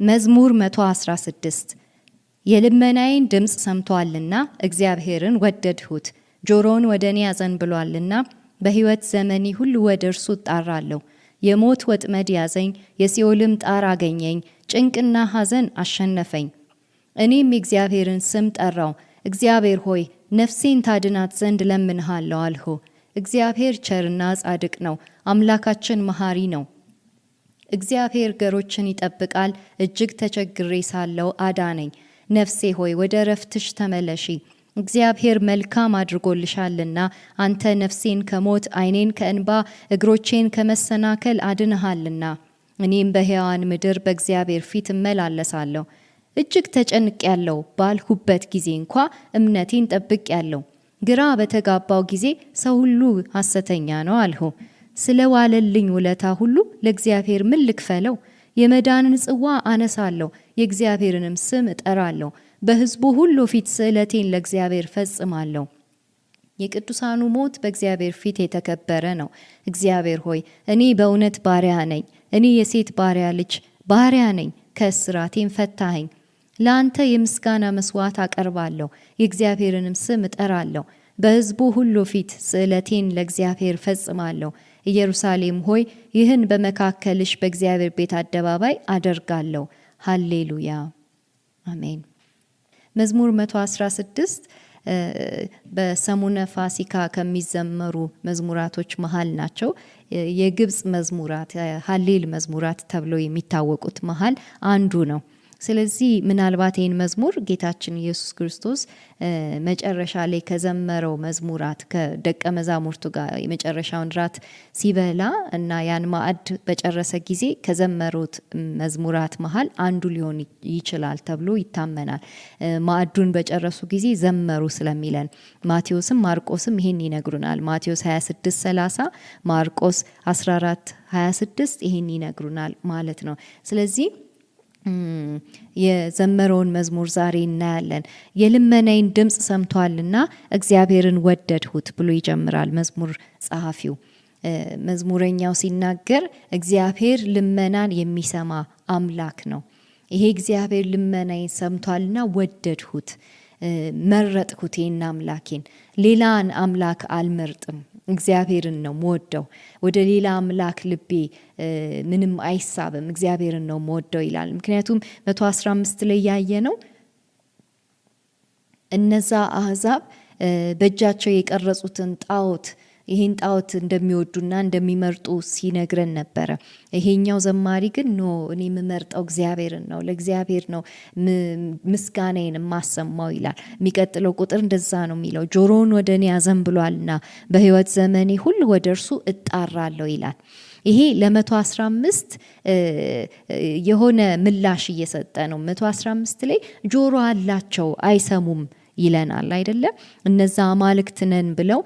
መዝሙር 116 የልመናዬን ድምጽ ሰምቷልና እግዚአብሔርን ወደድሁት። ጆሮውን ወደኔ አዘንብሏልና በሕይወት ዘመኔ ሁሉ ወደ እርሱ እጣራለሁ። የሞት ወጥመድ ያዘኝ፣ የሲኦልም ጣር አገኘኝ። ጭንቅና ሐዘን አሸነፈኝ። እኔም የእግዚአብሔርን ስም ጠራው። እግዚአብሔር ሆይ ነፍሴን ታድናት ዘንድ ለምንሃለሁ አልሁ። እግዚአብሔር ቸርና ጻድቅ ነው፣ አምላካችን መሐሪ ነው። እግዚአብሔር ገሮችን ይጠብቃል። እጅግ ተቸግሬ ሳለሁ አዳነኝ። ነፍሴ ሆይ ወደ ረፍትሽ ተመለሺ። እግዚአብሔር መልካም አድርጎልሻልና አንተ ነፍሴን ከሞት ዓይኔን ከእንባ እግሮቼን ከመሰናከል አድነሃልና። እኔም በሕያዋን ምድር በእግዚአብሔር ፊት እመላለሳለሁ። እጅግ ተጨንቄያለሁ ባልሁበት ጊዜ እንኳ እምነቴን ጠብቄያለሁ። ግራ በተጋባው ጊዜ ሰው ሁሉ ሐሰተኛ ነው አልሁ። ስለ ዋለልኝ ውለታ ሁሉ ለእግዚአብሔር ምን ልክፈለው? የመዳንን ጽዋ አነሳለሁ፣ የእግዚአብሔርንም ስም እጠራለሁ። በሕዝቡ ሁሉ ፊት ስእለቴን ለእግዚአብሔር ፈጽማለሁ። የቅዱሳኑ ሞት በእግዚአብሔር ፊት የተከበረ ነው። እግዚአብሔር ሆይ እኔ በእውነት ባሪያ ነኝ። እኔ የሴት ባሪያ ልጅ ባሪያ ነኝ። ከእስራቴም ፈታኸኝ። ለአንተ የምስጋና መስዋዕት አቀርባለሁ፣ የእግዚአብሔርንም ስም እጠራለሁ። በሕዝቡ ሁሉ ፊት ስእለቴን ለእግዚአብሔር ፈጽማለሁ። ኢየሩሳሌም ሆይ ይህን በመካከልሽ በእግዚአብሔር ቤት አደባባይ አደርጋለሁ። ሃሌሉያ አሜን። መዝሙር 116 በሰሙነ ፋሲካ ከሚዘመሩ መዝሙራቶች መሃል ናቸው። የግብጽ መዝሙራት ሃሌል መዝሙራት ተብለው የሚታወቁት መሃል አንዱ ነው። ስለዚህ ምናልባት ይህን መዝሙር ጌታችን ኢየሱስ ክርስቶስ መጨረሻ ላይ ከዘመረው መዝሙራት ከደቀ መዛሙርቱ ጋር የመጨረሻውን ራት ሲበላ እና ያን ማዕድ በጨረሰ ጊዜ ከዘመሩት መዝሙራት መሃል አንዱ ሊሆን ይችላል ተብሎ ይታመናል። ማዕዱን በጨረሱ ጊዜ ዘመሩ ስለሚለን ማቴዎስም ማርቆስም ይሄን ይነግሩናል። ማቴዎስ 26:30 ማርቆስ 14:26 ይሄን ይነግሩናል ማለት ነው። ስለዚህ የዘመረውን መዝሙር ዛሬ እናያለን። የልመናዬን ድምጽ ሰምቷልና እግዚአብሔርን ወደድሁት ብሎ ይጀምራል መዝሙር ጸሐፊው። መዝሙረኛው ሲናገር እግዚአብሔር ልመናን የሚሰማ አምላክ ነው። ይሄ እግዚአብሔር ልመናዬን ሰምቷልና ወደድሁት፣ መረጥኩት ይህን አምላኬን። ሌላን አምላክ አልመርጥም፣ እግዚአብሔርን ነው የምወደው። ወደ ሌላ አምላክ ልቤ ምንም አይሳብም፣ እግዚአብሔርን ነው የምወደው ይላል። ምክንያቱም 115 ላይ ያየ ነው እነዛ አህዛብ በእጃቸው የቀረጹትን ጣዖት ይህን ጣዖት እንደሚወዱና እንደሚመርጡ ሲነግረን ነበረ። ይሄኛው ዘማሪ ግን ኖ እኔ የምመርጠው እግዚአብሔርን ነው፣ ለእግዚአብሔር ነው ምስጋናዬን የማሰማው ይላል። የሚቀጥለው ቁጥር እንደዛ ነው የሚለው፣ ጆሮውን ወደ እኔ አዘንብሏልና በሕይወት ዘመኔ ሁሉ ወደ እርሱ እጣራለሁ ይላል። ይሄ ለ115 የሆነ ምላሽ እየሰጠ ነው። 115 ላይ ጆሮ አላቸው አይሰሙም ይለናል አይደለም። እነዛ አማልክት ነን ብለው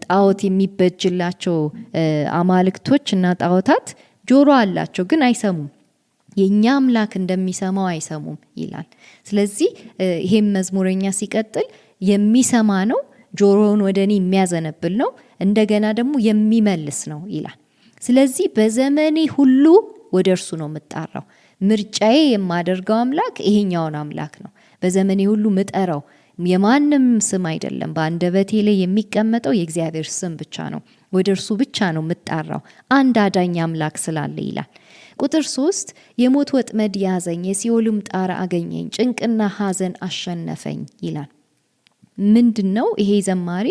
ጣዖት የሚበጅላቸው አማልክቶች እና ጣዖታት ጆሮ አላቸው ግን አይሰሙም። የኛ አምላክ እንደሚሰማው አይሰሙም ይላል። ስለዚህ ይሄም መዝሙረኛ ሲቀጥል የሚሰማ ነው፣ ጆሮውን ወደ እኔ የሚያዘነብል ነው፣ እንደገና ደግሞ የሚመልስ ነው ይላል። ስለዚህ በዘመኔ ሁሉ ወደ እርሱ ነው የምጣራው። ምርጫዬ የማደርገው አምላክ ይሄኛውን አምላክ ነው። በዘመኔ ሁሉ ምጠራው የማንም ስም አይደለም። በአንደበቴ ላይ የሚቀመጠው የእግዚአብሔር ስም ብቻ ነው። ወደ እርሱ ብቻ ነው የምጣራው አንድ አዳኝ አምላክ ስላለ ይላል። ቁጥር 3 የሞት ወጥመድ ያዘኝ፣ የሲኦልም ጣር አገኘኝ፣ ጭንቅና ሐዘን አሸነፈኝ ይላል። ምንድነው ይሄ ዘማሪ?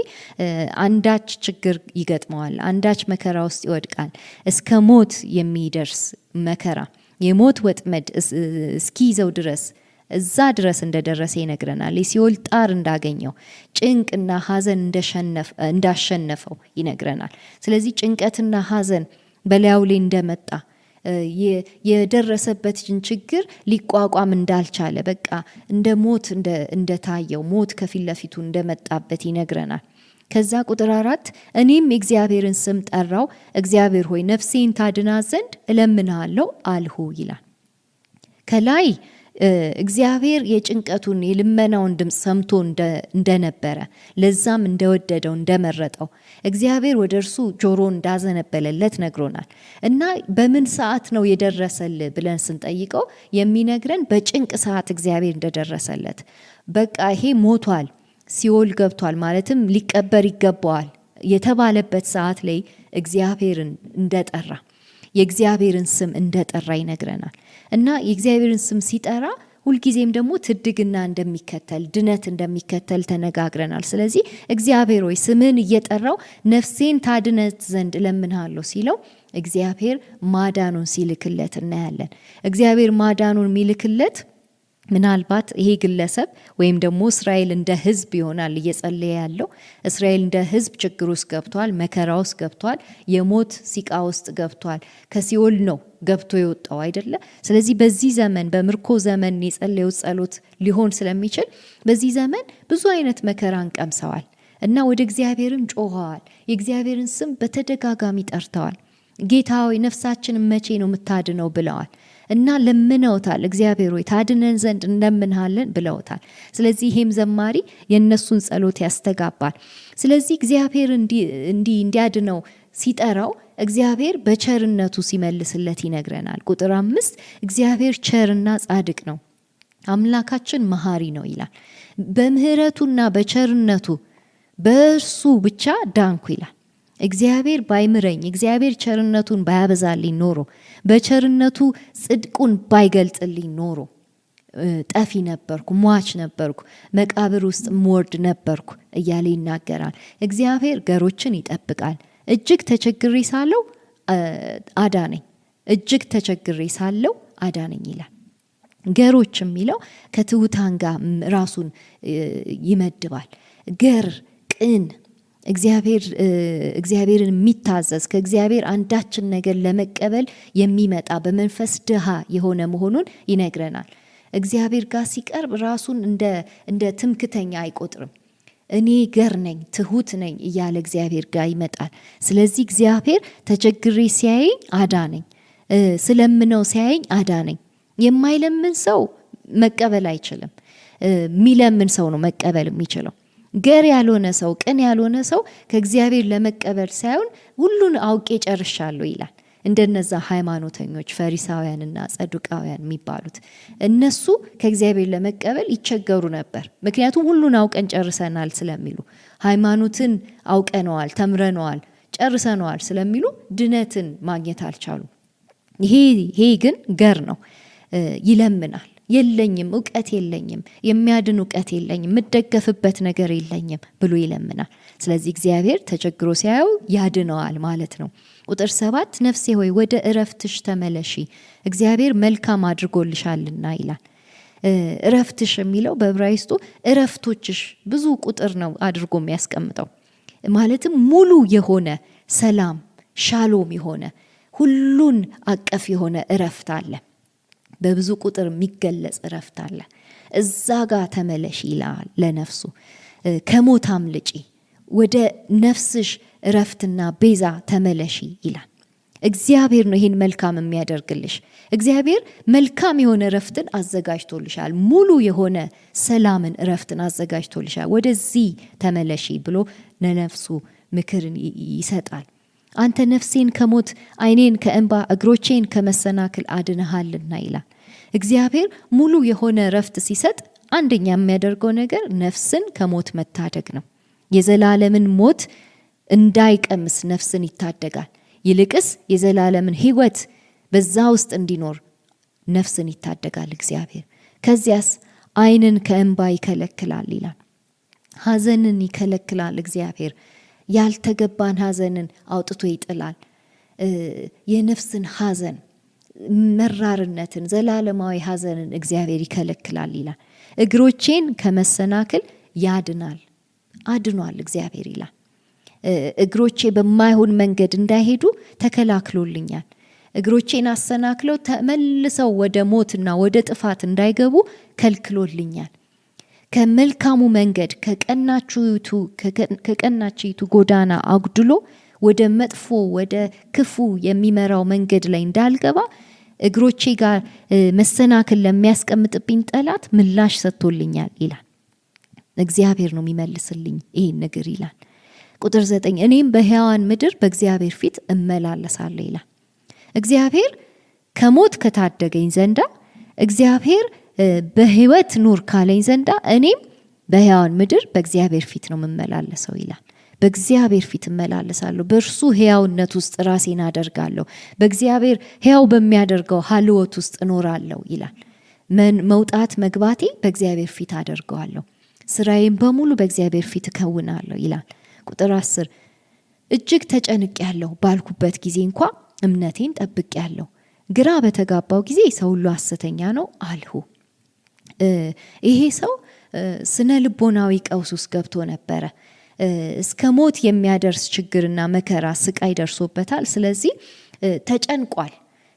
አንዳች ችግር ይገጥመዋል፣ አንዳች መከራ ውስጥ ይወድቃል። እስከ ሞት የሚደርስ መከራ የሞት ወጥመድ እስኪይዘው ድረስ እዛ ድረስ እንደደረሰ ይነግረናል። የሲኦል ጣር እንዳገኘው፣ ጭንቅና ሐዘን እንዳሸነፈው ይነግረናል። ስለዚህ ጭንቀትና ሐዘን በላዩ ላይ እንደመጣ የደረሰበትን ችግር ሊቋቋም እንዳልቻለ በቃ እንደ ሞት እንደታየው ሞት ከፊት ለፊቱ እንደመጣበት ይነግረናል። ከዛ ቁጥር 4 እኔም የእግዚአብሔርን ስም ጠራው፣ እግዚአብሔር ሆይ ነፍሴን ታድናት ዘንድ እለምንሃለሁ አልሁ ይላል። ከላይ እግዚአብሔር የጭንቀቱን የልመናውን ድምጽ ሰምቶ እንደነበረ ለዛም እንደወደደው እንደመረጠው እግዚአብሔር ወደ እርሱ ጆሮ እንዳዘነበለለት ነግሮናል። እና በምን ሰዓት ነው የደረሰል ብለን ስንጠይቀው የሚነግረን በጭንቅ ሰዓት እግዚአብሔር እንደደረሰለት። በቃ ይሄ ሞቷል፣ ሲኦል ገብቷል፣ ማለትም ሊቀበር ይገባዋል የተባለበት ሰዓት ላይ እግዚአብሔርን እንደጠራ የእግዚአብሔርን ስም እንደጠራ ይነግረናል። እና የእግዚአብሔርን ስም ሲጠራ ሁልጊዜም ደግሞ ትድግና እንደሚከተል ድነት እንደሚከተል ተነጋግረናል። ስለዚህ እግዚአብሔር ሆይ ስምን እየጠራው ነፍሴን ታድነት ዘንድ እለምንሃለሁ ሲለው እግዚአብሔር ማዳኑን ሲልክለት እናያለን። እግዚአብሔር ማዳኑን የሚልክለት ምናልባት ይሄ ግለሰብ ወይም ደግሞ እስራኤል እንደ ሕዝብ ይሆናል እየጸለየ ያለው። እስራኤል እንደ ሕዝብ ችግር ውስጥ ገብቷል፣ መከራ ውስጥ ገብቷል፣ የሞት ሲቃ ውስጥ ገብቷል። ከሲኦል ነው ገብቶ የወጣው አይደለ? ስለዚህ በዚህ ዘመን በምርኮ ዘመን የጸለየው ጸሎት ሊሆን ስለሚችል በዚህ ዘመን ብዙ አይነት መከራን ቀምሰዋል እና ወደ እግዚአብሔርም ጮኸዋል። የእግዚአብሔርን ስም በተደጋጋሚ ጠርተዋል። ጌታ ሆይ ነፍሳችንን መቼ ነው የምታድነው ብለዋል እና ለምነውታል። እግዚአብሔር ሆይ ታድነን ዘንድ እንደምንሃለን ብለውታል። ስለዚህ ይሄም ዘማሪ የነሱን ጸሎት ያስተጋባል። ስለዚህ እግዚአብሔር እንዲያድነው ሲጠራው እግዚአብሔር በቸርነቱ ሲመልስለት ይነግረናል። ቁጥር 5 እግዚአብሔር ቸርና ጻድቅ ነው፣ አምላካችን መሐሪ ነው ይላል። በምህረቱና በቸርነቱ በእርሱ ብቻ ዳንኩ ይላል። እግዚአብሔር ባይምረኝ፣ እግዚአብሔር ቸርነቱን ባያበዛልኝ ኖሮ፣ በቸርነቱ ጽድቁን ባይገልጥልኝ ኖሮ ጠፊ ነበርኩ፣ ሟች ነበርኩ፣ መቃብር ውስጥ ምወርድ ነበርኩ እያለ ይናገራል። እግዚአብሔር ገሮችን ይጠብቃል። እጅግ ተቸግሬ ሳለው አዳነኝ፣ እጅግ ተቸግሬ ሳለው አዳነኝ ይላል። ገሮች የሚለው ከትሑታን ጋር ራሱን ይመድባል። ገር ቅን፣ እግዚአብሔርን የሚታዘዝ ከእግዚአብሔር አንዳችን ነገር ለመቀበል የሚመጣ በመንፈስ ድሃ የሆነ መሆኑን ይነግረናል። እግዚአብሔር ጋር ሲቀርብ ራሱን እንደ ትምክተኛ አይቆጥርም። እኔ ገር ነኝ፣ ትሁት ነኝ እያለ እግዚአብሔር ጋር ይመጣል። ስለዚህ እግዚአብሔር ተቸግሬ ሲያየኝ አዳነኝ፣ ስለምነው ሲያየኝ አዳነኝ። የማይለምን ሰው መቀበል አይችልም። የሚለምን ሰው ነው መቀበል የሚችለው። ገር ያልሆነ ሰው፣ ቅን ያልሆነ ሰው ከእግዚአብሔር ለመቀበል ሳይሆን ሁሉን አውቄ ጨርሻለሁ ይላል። እንደነዛ ሃይማኖተኞች ፈሪሳውያንና ሰዱቃውያን የሚባሉት እነሱ ከእግዚአብሔር ለመቀበል ይቸገሩ ነበር። ምክንያቱም ሁሉን አውቀን ጨርሰናል ስለሚሉ፣ ሃይማኖትን አውቀነዋል፣ ተምረነዋል፣ ጨርሰነዋል ስለሚሉ ድነትን ማግኘት አልቻሉም። ይሄ ግን ገር ነው። ይለምናል። የለኝም፣ እውቀት የለኝም፣ የሚያድን እውቀት የለኝም፣ የምደገፍበት ነገር የለኝም ብሎ ይለምናል። ስለዚህ እግዚአብሔር ተቸግሮ ሲያየው ያድነዋል ማለት ነው። ቁጥር 7 ነፍሴ ሆይ ወደ እረፍትሽ ተመለሺ፣ እግዚአብሔር መልካም አድርጎልሻልና ይላል። እረፍትሽ የሚለው በዕብራይስጡ እረፍቶችሽ ብዙ ቁጥር ነው አድርጎ የሚያስቀምጠው። ማለትም ሙሉ የሆነ ሰላም፣ ሻሎም የሆነ ሁሉን አቀፍ የሆነ እረፍት አለ። በብዙ ቁጥር የሚገለጽ እረፍት አለ። እዛ ጋር ተመለሽ ይላል ለነፍሱ። ከሞት አምልጪ፣ ወደ ነፍስሽ እረፍትና ቤዛ ተመለሺ ይላል። እግዚአብሔር ነው ይህን መልካም የሚያደርግልሽ። እግዚአብሔር መልካም የሆነ እረፍትን አዘጋጅቶልሻል። ሙሉ የሆነ ሰላምን፣ እረፍትን አዘጋጅቶልሻል። ወደዚህ ተመለሺ ብሎ ለነፍሱ ምክርን ይሰጣል። አንተ ነፍሴን ከሞት ዓይኔን ከእንባ እግሮቼን ከመሰናክል አድነሃልና ይላል። እግዚአብሔር ሙሉ የሆነ እረፍት ሲሰጥ አንደኛ የሚያደርገው ነገር ነፍስን ከሞት መታደግ ነው። የዘላለምን ሞት እንዳይቀምስ ነፍስን ይታደጋል። ይልቅስ የዘላለምን ሕይወት በዛ ውስጥ እንዲኖር ነፍስን ይታደጋል እግዚአብሔር። ከዚያስ ዓይንን ከእንባ ይከለክላል ይላል። ሐዘንን ይከለክላል እግዚአብሔር። ያልተገባን ሐዘንን አውጥቶ ይጥላል። የነፍስን ሐዘን፣ መራርነትን፣ ዘላለማዊ ሐዘንን እግዚአብሔር ይከለክላል ይላል። እግሮቼን ከመሰናክል ያድናል፣ አድኗል እግዚአብሔር ይላል። እግሮቼ በማይሆን መንገድ እንዳይሄዱ ተከላክሎልኛል። እግሮቼን አሰናክለው ተመልሰው ወደ ሞትና ወደ ጥፋት እንዳይገቡ ከልክሎልኛል። ከመልካሙ መንገድ ከቀናችይቱ ጎዳና አጉድሎ ወደ መጥፎ ወደ ክፉ የሚመራው መንገድ ላይ እንዳልገባ እግሮቼ ጋር መሰናክል ለሚያስቀምጥብኝ ጠላት ምላሽ ሰጥቶልኛል ይላል። እግዚአብሔር ነው የሚመልስልኝ ይሄን ነገር ይላል። ቁጥር 9 እኔም በሕያዋን ምድር በእግዚአብሔር ፊት እመላለሳለሁ ይላል። እግዚአብሔር ከሞት ከታደገኝ ዘንዳ እግዚአብሔር በሕይወት ኑር ካለኝ ዘንዳ እኔም በሕያዋን ምድር በእግዚአብሔር ፊት ነው የምመላለሰው ይላል። በእግዚአብሔር ፊት እመላለሳለሁ፣ በእርሱ ሕያውነት ውስጥ ራሴን አደርጋለሁ፣ በእግዚአብሔር ሕያው በሚያደርገው ሀልወት ውስጥ እኖራለሁ ይላል። መውጣት መግባቴ በእግዚአብሔር ፊት አደርገዋለሁ፣ ስራዬን በሙሉ በእግዚአብሔር ፊት እከውናለሁ ይላል። ቁጥር 10 እጅግ ተጨንቄያለሁ ባልኩበት ጊዜ እንኳ እምነቴን ጠብቄያለሁ፣ ግራ በተጋባው ጊዜ ሰው ሁሉ ሐሰተኛ ነው አልሁ። ይሄ ሰው ስነ ልቦናዊ ቀውስ ውስጥ ገብቶ ነበረ። እስከ ሞት የሚያደርስ ችግርና መከራ ስቃይ ደርሶበታል። ስለዚህ ተጨንቋል።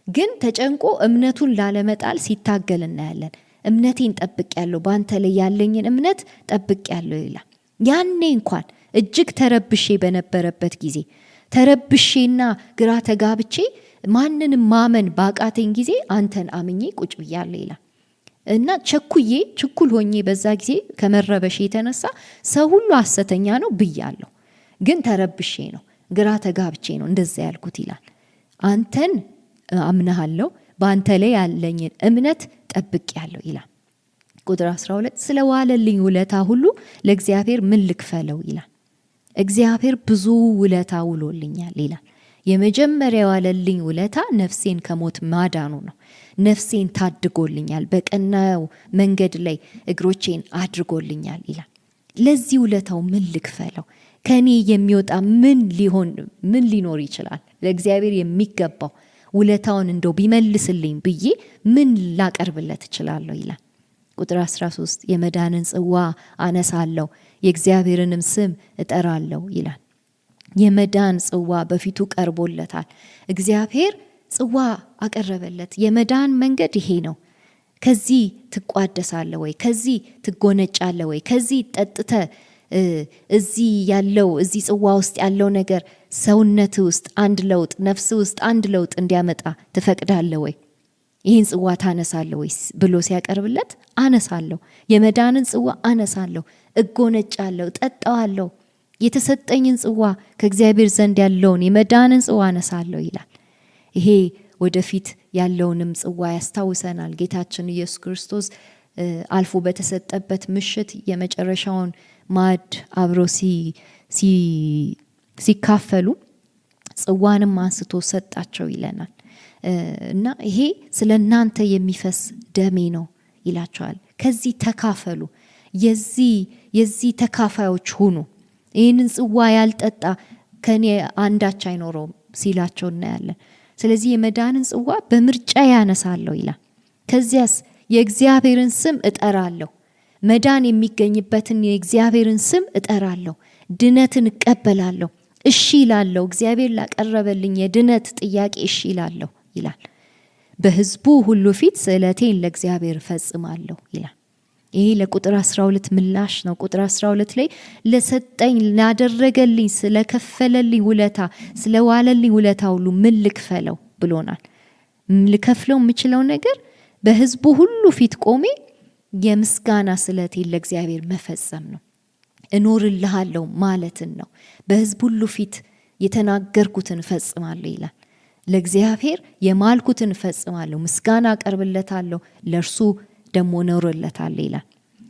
ግን ተጨንቆ እምነቱን ላለመጣል ሲታገል እናያለን። እምነቴን ጠብቄያለሁ፣ በአንተ ላይ ያለኝን እምነት ጠብቄያለሁ ይላል። ያኔ እንኳን እጅግ ተረብሼ በነበረበት ጊዜ ተረብሼና ግራ ተጋብቼ ማንንም ማመን ባቃተኝ ጊዜ አንተን አምኜ ቁጭ ብያለሁ ይላል። እና ችኩል ሆኜ በዛ ጊዜ ከመረበሽ የተነሳ ሰው ሁሉ ሐሰተኛ ነው ብያለሁ፣ ግን ተረብሼ ነው ግራ ተጋብቼ ነው እንደዛ ያልኩት ይላል። አንተን አምናለሁ፣ በአንተ ላይ ያለኝን እምነት ጠብቄያለሁ ይላል። ቁጥር 12 ስለዋለልኝ ውለታ ሁሉ ለእግዚአብሔር ምን ልክፈለው ይላል። እግዚአብሔር ብዙ ውለታ ውሎልኛል ይላል። የመጀመሪያው ዋለልኝ ውለታ ነፍሴን ከሞት ማዳኑ ነው። ነፍሴን ታድጎልኛል፣ በቀናው መንገድ ላይ እግሮቼን አድርጎልኛል ይላል። ለዚህ ውለታው ምን ልክፈለው? ከኔ የሚወጣ ምን ሊኖር ይችላል? ለእግዚአብሔር የሚገባው ውለታውን እንደው ቢመልስልኝ ብዬ ምን ላቀርብለት እችላለሁ ይላል። ቁጥር 13 የመዳንን ጽዋ አነሳለሁ፣ የእግዚአብሔርንም ስም እጠራለሁ ይላል። የመዳን ጽዋ በፊቱ ቀርቦለታል። እግዚአብሔር ጽዋ አቀረበለት። የመዳን መንገድ ይሄ ነው። ከዚህ ትቋደሳለህ ወይ? ከዚህ ትጎነጫለህ ወይ? ከዚህ ጠጥተ እዚህ ጽዋ ውስጥ ያለው ነገር ሰውነት ውስጥ አንድ ለውጥ፣ ነፍስ ውስጥ አንድ ለውጥ እንዲያመጣ ትፈቅዳለህ ወይ? ይህን ጽዋ ታነሳለህ ወይ ብሎ ሲያቀርብለት አነሳለሁ፣ የመዳንን ጽዋ አነሳለሁ፣ እጎነጫለሁ፣ ጠጣዋለሁ፣ የተሰጠኝን ጽዋ ከእግዚአብሔር ዘንድ ያለውን የመዳንን ጽዋ አነሳለሁ ይላል። ይሄ ወደፊት ያለውንም ጽዋ ያስታውሰናል። ጌታችን ኢየሱስ ክርስቶስ አልፎ በተሰጠበት ምሽት የመጨረሻውን ማዕድ አብረው ሲካፈሉ ጽዋንም አንስቶ ሰጣቸው ይለናል። እና ይሄ ስለ እናንተ የሚፈስ ደሜ ነው ይላቸዋል። ከዚህ ተካፈሉ፣ የዚህ ተካፋዮች ሁኑ። ይህንን ጽዋ ያልጠጣ ከኔ አንዳች አይኖረውም ሲላቸው እናያለን። ስለዚህ የመዳንን ጽዋ በምርጫ ያነሳለሁ ይላል። ከዚያስ የእግዚአብሔርን ስም እጠራለሁ፣ መዳን የሚገኝበትን የእግዚአብሔርን ስም እጠራለሁ፣ ድነትን እቀበላለሁ፣ እሺ ይላለሁ። እግዚአብሔር ላቀረበልኝ የድነት ጥያቄ እሺ ይላለሁ ይላል። በሕዝቡ ሁሉ ፊት ስእለቴን ለእግዚአብሔር ፈጽማለሁ ይላል። ይሄ ለቁጥር 12 ምላሽ ነው። ቁጥር 12 ላይ ለሰጠኝ ላደረገልኝ ስለከፈለልኝ ውለታ ስለዋለልኝ ውለታ ሁሉ ምን ልክፈለው ብሎናል። ልከፍለው የምችለው ነገር በሕዝቡ ሁሉ ፊት ቆሜ የምስጋና ስእለቴን ለእግዚአብሔር መፈጸም ነው። እኖርልሃለሁ ማለትን ነው። በሕዝቡ ሁሉ ፊት የተናገርኩትን ፈጽማለሁ ይላል። ለእግዚአብሔር የማልኩትን ፈጽማለሁ፣ ምስጋና አቀርብለታለሁ፣ ለእርሱ ደግሞ እኖርለታለሁ ይላል።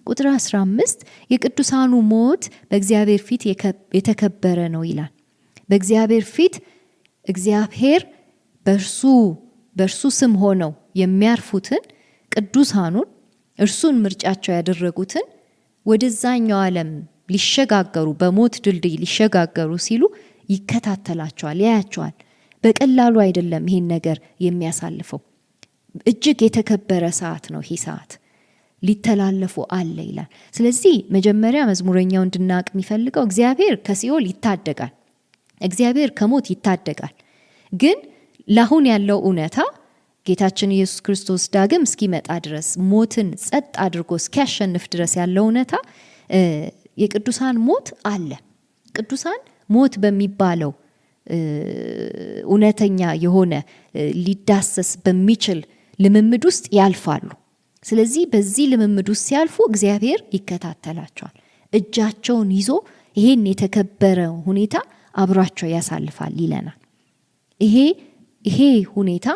ቁጥር 15 የቅዱሳኑ ሞት በእግዚአብሔር ፊት የተከበረ ነው ይላል። በእግዚአብሔር ፊት እግዚአብሔር በእርሱ ስም ሆነው የሚያርፉትን ቅዱሳኑን እርሱን ምርጫቸው ያደረጉትን ወደዛኛው ዓለም ሊሸጋገሩ በሞት ድልድይ ሊሸጋገሩ ሲሉ ይከታተላቸዋል፣ ያያቸዋል። በቀላሉ አይደለም ይሄን ነገር የሚያሳልፈው። እጅግ የተከበረ ሰዓት ነው ይህ ሰዓት። ሊተላለፉ አለ ይላል። ስለዚህ መጀመሪያ መዝሙረኛው እንድናቅ የሚፈልገው እግዚአብሔር ከሲኦል ይታደጋል፣ እግዚአብሔር ከሞት ይታደጋል። ግን ለአሁን ያለው እውነታ ጌታችን ኢየሱስ ክርስቶስ ዳግም እስኪመጣ ድረስ ሞትን ጸጥ አድርጎ እስኪያሸንፍ ድረስ ያለው እውነታ የቅዱሳን ሞት አለ። ቅዱሳን ሞት በሚባለው እውነተኛ የሆነ ሊዳሰስ በሚችል ልምምድ ውስጥ ያልፋሉ። ስለዚህ በዚህ ልምምድ ውስጥ ሲያልፉ እግዚአብሔር ይከታተላቸዋል። እጃቸውን ይዞ ይሄን የተከበረ ሁኔታ አብሯቸው ያሳልፋል ይለናል። ይሄ ሁኔታ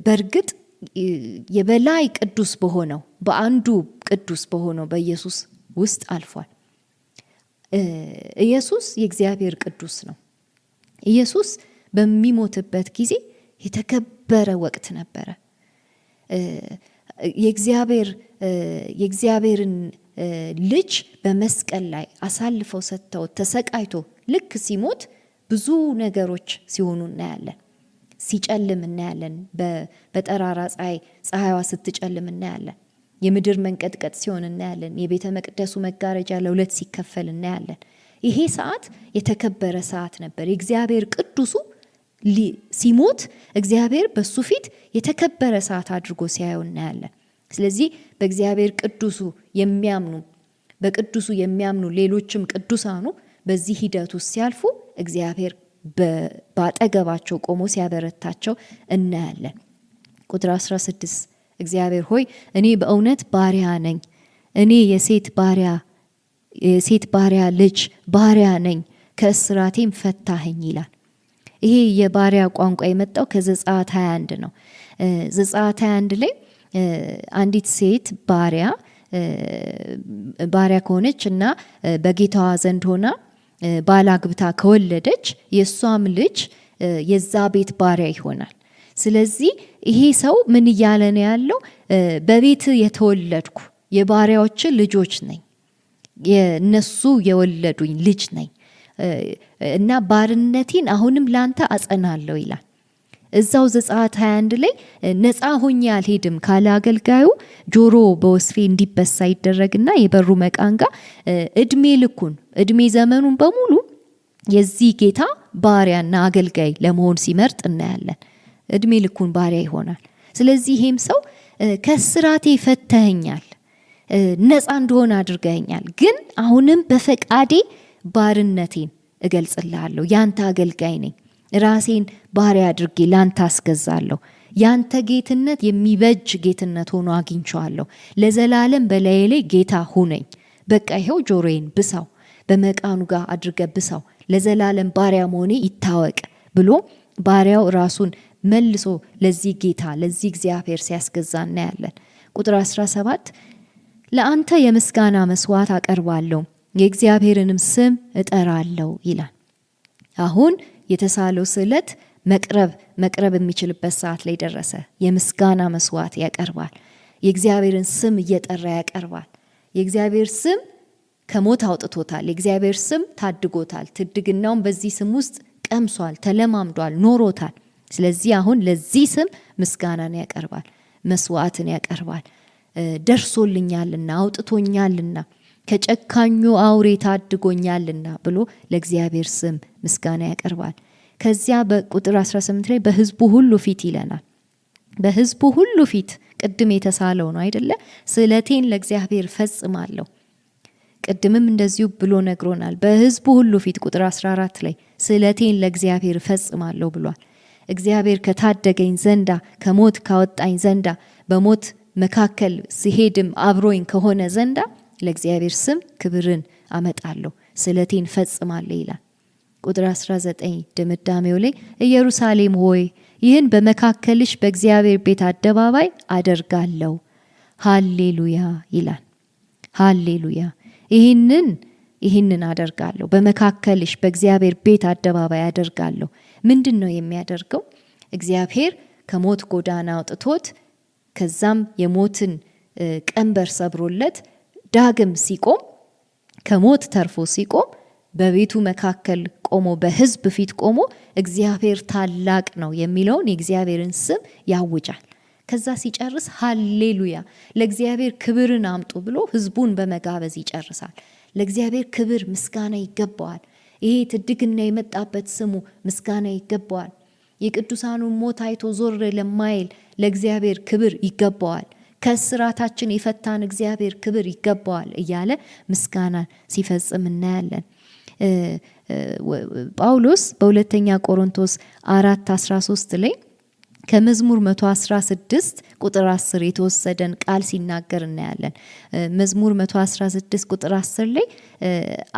በእርግጥ የበላይ ቅዱስ በሆነው በአንዱ ቅዱስ በሆነው በኢየሱስ ውስጥ አልፏል። ኢየሱስ የእግዚአብሔር ቅዱስ ነው። ኢየሱስ በሚሞትበት ጊዜ የተከበረ ወቅት ነበረ። የእግዚአብሔርን ልጅ በመስቀል ላይ አሳልፈው ሰጥተው ተሰቃይቶ ልክ ሲሞት ብዙ ነገሮች ሲሆኑ እናያለን። ሲጨልም እናያለን። በጠራራ ፀሐይዋ ስትጨልም እናያለን። የምድር መንቀጥቀጥ ሲሆን እናያለን። የቤተ መቅደሱ መጋረጃ ለሁለት ሲከፈል እናያለን። ይሄ ሰዓት የተከበረ ሰዓት ነበር። የእግዚአብሔር ቅዱሱ ሲሞት እግዚአብሔር በሱ ፊት የተከበረ ሰዓት አድርጎ ሲያየው እናያለን። ስለዚህ በእግዚአብሔር ቅዱሱ የሚያምኑ በቅዱሱ የሚያምኑ ሌሎችም ቅዱሳኑ በዚህ ሂደት ውስጥ ሲያልፉ እግዚአብሔር ባጠገባቸው ቆሞ ሲያበረታቸው እናያለን። ቁጥር 16 እግዚአብሔር ሆይ እኔ በእውነት ባሪያ ነኝ፣ እኔ የሴት ባሪያ ልጅ ባሪያ ነኝ፣ ከእስራቴም ፈታኸኝ ይላል። ይሄ የባሪያ ቋንቋ የመጣው ከዘጸአት 21 ነው። ዘጸአት 21 ላይ አንዲት ሴት ባሪያ ከሆነች እና በጌታዋ ዘንድ ሆና ባላግብታ ከወለደች የሷም ልጅ የዛ ቤት ባሪያ ይሆናል። ስለዚህ ይሄ ሰው ምን እያለ ነው ያለው? በቤት የተወለድኩ የባሪያዎች ልጆች ነኝ፣ የነሱ የወለዱኝ ልጅ ነኝ እና ባርነቴን አሁንም ላንተ አጸናለሁ ይላል። እዛው ዘጸአት 21 ላይ ነፃ ሆኜ አልሄድም ካለ አገልጋዩ ጆሮ በወስፌ እንዲበሳ ይደረግና የበሩ መቃንጋ እድሜ ዘመኑን በሙሉ የዚህ ጌታ ባሪያና አገልጋይ ለመሆን ሲመርጥ እናያለን። እድሜ ልኩን ባሪያ ይሆናል። ስለዚህ ይሄም ሰው ከስራቴ ፈተኸኛል፣ ነፃ እንደሆነ አድርገኸኛል፣ ግን አሁንም በፈቃዴ ባርነቴን እገልጽልሃለሁ፣ ያንተ አገልጋይ ነኝ፣ ራሴን ባሪያ አድርጌ ላንተ አስገዛለሁ፣ ያንተ ጌትነት የሚበጅ ጌትነት ሆኖ አግኝቼዋለሁ፣ ለዘላለም በላዬ ላይ ጌታ ሁነኝ፣ በቃ ይሄው ጆሮዬን ብሳው፣ በመቃኑ ጋር አድርገ ብሳው፣ ለዘላለም ባሪያ መሆኔ ይታወቅ ብሎ ባሪያው ራሱን መልሶ ለዚህ ጌታ ለዚህ እግዚአብሔር ሲያስገዛ እናያለን። ቁጥር 17 ለአንተ የምስጋና መስዋዕት አቀርባለሁ፣ የእግዚአብሔርንም ስም እጠራለሁ ይላል። አሁን የተሳለው ስዕለት መቅረብ የሚችልበት ሰዓት ላይ ደረሰ። የምስጋና መስዋዕት ያቀርባል። የእግዚአብሔርን ስም እየጠራ ያቀርባል። የእግዚአብሔር ስም ከሞት አውጥቶታል። የእግዚአብሔር ስም ታድጎታል። ትድግናውን በዚህ ስም ውስጥ ቀምሷል፣ ተለማምዷል፣ ኖሮታል። ስለዚህ አሁን ለዚህ ስም ምስጋናን ያቀርባል፣ መስዋዕትን ያቀርባል። ደርሶልኛልና አውጥቶኛልና ከጨካኙ አውሬ ታድጎኛልና ብሎ ለእግዚአብሔር ስም ምስጋና ያቀርባል። ከዚያ በቁጥር 18 ላይ በሕዝቡ ሁሉ ፊት ይለናል። በሕዝቡ ሁሉ ፊት ቅድም የተሳለው ነው አይደለ? ስዕለቴን ለእግዚአብሔር ፈጽማለሁ። ቅድምም እንደዚሁ ብሎ ነግሮናል። በሕዝቡ ሁሉ ፊት ቁጥር 14 ላይ ስዕለቴን ለእግዚአብሔር ፈጽማለሁ ብሏል። እግዚአብሔር ከታደገኝ ዘንዳ ከሞት ካወጣኝ ዘንዳ በሞት መካከል ሲሄድም አብሮኝ ከሆነ ዘንዳ ለእግዚአብሔር ስም ክብርን አመጣለሁ፣ ስዕለቴን ፈጽማለሁ ይላል። ቁጥር 19 ድምዳሜው ላይ ኢየሩሳሌም ሆይ ይህን በመካከልሽ በእግዚአብሔር ቤት አደባባይ አደርጋለሁ፣ ሃሌሉያ ይላል። ሃሌሉያ ይህንን አደርጋለሁ፣ በመካከልሽ በእግዚአብሔር ቤት አደባባይ አደርጋለሁ። ምንድን ነው የሚያደርገው? እግዚአብሔር ከሞት ጎዳና አውጥቶት ከዛም የሞትን ቀንበር ሰብሮለት ዳግም ሲቆም ከሞት ተርፎ ሲቆም በቤቱ መካከል ቆሞ በሕዝብ ፊት ቆሞ እግዚአብሔር ታላቅ ነው የሚለውን የእግዚአብሔርን ስም ያውጃል። ከዛ ሲጨርስ ሃሌሉያ ለእግዚአብሔር ክብርን አምጡ ብሎ ሕዝቡን በመጋበዝ ይጨርሳል። ለእግዚአብሔር ክብር ምስጋና ይገባዋል። ይሄ ትድግና የመጣበት ስሙ ምስጋና ይገባዋል። የቅዱሳኑን ሞት አይቶ ዞር ለማይል ለእግዚአብሔር ክብር ይገባዋል። ከስራታችን የፈታን እግዚአብሔር ክብር ይገባዋል እያለ ምስጋናን ሲፈጽም እናያለን። ጳውሎስ በሁለተኛ ቆሮንቶስ 4:13 ላይ ከመዝሙር 116 ቁጥር 10 የተወሰደን ቃል ሲናገር እናያለን። መዝሙር 116 ቁጥር 10 ላይ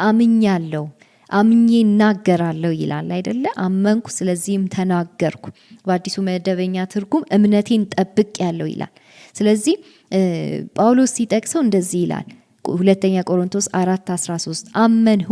አምኛለሁ አምኜ እናገራለሁ ይላል አይደለ? አመንኩ ስለዚህም ተናገርኩ። በአዲሱ መደበኛ ትርጉም እምነቴን ጠብቄያለሁ ይላል። ስለዚህ ጳውሎስ ሲጠቅሰው እንደዚህ ይላል ሁለተኛ ቆሮንቶስ 4:13 አመንሁ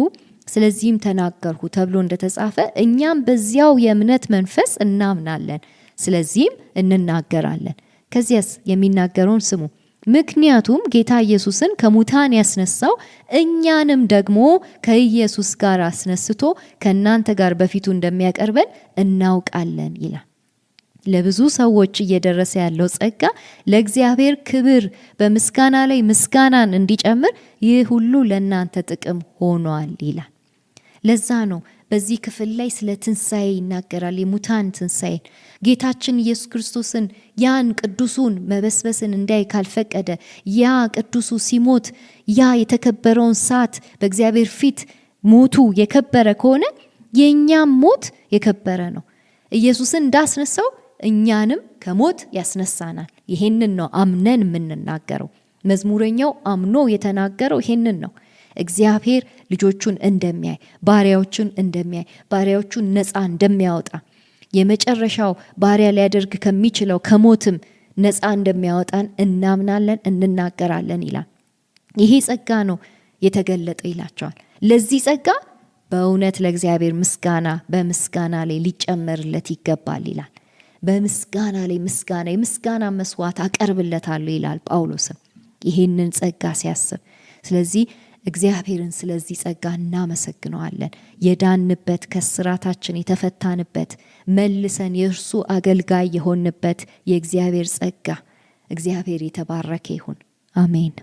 ስለዚህም ተናገርኩ ተብሎ እንደተጻፈ እኛም በዚያው የእምነት መንፈስ እናምናለን ስለዚህም እንናገራለን። ከዚያስ የሚናገረውን ስሙ። ምክንያቱም ጌታ ኢየሱስን ከሙታን ያስነሳው እኛንም ደግሞ ከኢየሱስ ጋር አስነስቶ ከእናንተ ጋር በፊቱ እንደሚያቀርበን እናውቃለን ይላል። ለብዙ ሰዎች እየደረሰ ያለው ጸጋ ለእግዚአብሔር ክብር በምስጋና ላይ ምስጋናን እንዲጨምር ይህ ሁሉ ለእናንተ ጥቅም ሆኗል ይላል። ለዛ ነው በዚህ ክፍል ላይ ስለ ትንሣኤ ይናገራል። የሙታን ትንሣኤ ጌታችን ኢየሱስ ክርስቶስን ያን ቅዱሱን መበስበስን እንዳይ ካልፈቀደ ያ ቅዱሱ ሲሞት ያ የተከበረውን ሰዓት በእግዚአብሔር ፊት ሞቱ የከበረ ከሆነ የኛም ሞት የከበረ ነው። ኢየሱስን እንዳስነሳው እኛንም ከሞት ያስነሳናል። ይሄንን ነው አምነን የምንናገረው። መዝሙረኛው አምኖ የተናገረው ይሄንን ነው። እግዚአብሔር ልጆቹን እንደሚያይ ባሪያዎቹን እንደሚያይ ባሪያዎቹን ነፃ እንደሚያወጣ የመጨረሻው ባሪያ ሊያደርግ ከሚችለው ከሞትም ነፃ እንደሚያወጣን እናምናለን እንናገራለን ይላል። ይሄ ጸጋ ነው የተገለጠው ይላቸዋል። ለዚህ ጸጋ በእውነት ለእግዚአብሔር ምስጋና በምስጋና ላይ ሊጨመርለት ይገባል ይላል። በምስጋና ላይ ምስጋና የምስጋና መስዋዕት አቀርብለታለሁ ይላል ጳውሎስም ይሄንን ጸጋ ሲያስብ። ስለዚህ እግዚአብሔርን ስለዚህ ጸጋ እናመሰግነዋለን። የዳንበት ከስራታችን የተፈታንበት መልሰን የእርሱ አገልጋይ የሆንበት የእግዚአብሔር ጸጋ እግዚአብሔር የተባረከ ይሁን። አሜን።